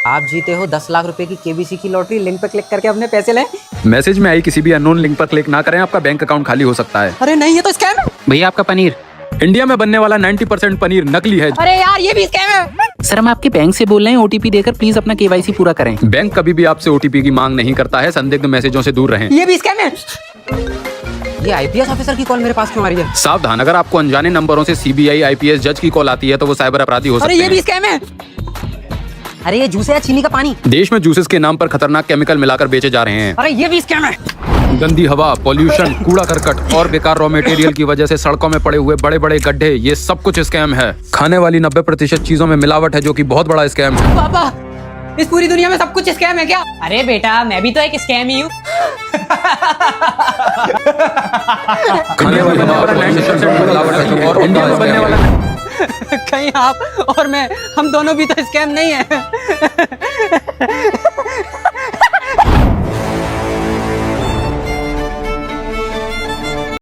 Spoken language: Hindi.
आप जीते हो 10 लाख रुपए की केबीसी की लॉटरी। लिंक पर क्लिक करके अपने पैसे लें। मैसेज में आई किसी भी अननोन लिंक पर क्लिक ना करें, आपका बैंक अकाउंट खाली हो सकता है। अरे नहीं, ये तो स्कैम है। भैया आपका पनीर। इंडिया में बनने वाला 90% पनीर नकली है। अरे यार, ये भी स्कैम है। सर हम आपके बैंक से बोल रहे हैं, ओटीपी देकर प्लीज अपना केवाईसी पूरा करें। बैंक कभी भी आपसे ओटीपी की मांग नहीं करता है, संदिग्ध मैसेजों से दूर रहें। ये भी स्कैम है। ये आईपीएस ऑफिसर की कॉल मेरे पास क्यों आ रही है? सावधान, अगर आपको अनजाने नंबरों से सीबीआई, आईपीएस, जज की कॉल आती है तो वो साइबर अपराधी हो सकते अरे ये भी हैं। स्कैम है। अरे ये जूस है या चीनी का पानी? देश में जूसेस के नाम पर खतरनाक केमिकल मिलाकर बेचे जा रहे हैं। अरे ये भी स्कैम है। गंदी हवा, पॉल्यूशन, कूड़ा करकट और बेकार रॉ मटेरियल की वजह से सड़कों में पड़े हुए बड़े बड़े गड्ढे, ये सब कुछ स्कैम है। खाने वाली 90% चीजों में मिलावट है, जो कि बहुत बड़ा स्कैम है। पापा, इस पूरी दुनिया में सब कुछ स्कैम है क्या? अरे बेटा, मैं भी तो एक स्कैम ही हूँ। खाने वाली हवा, पॉल्यूशन, मिलावट है और इंडिया में बनने वाला कहीं आप और मैं, हम दोनों भी तो स्कैम नहीं है।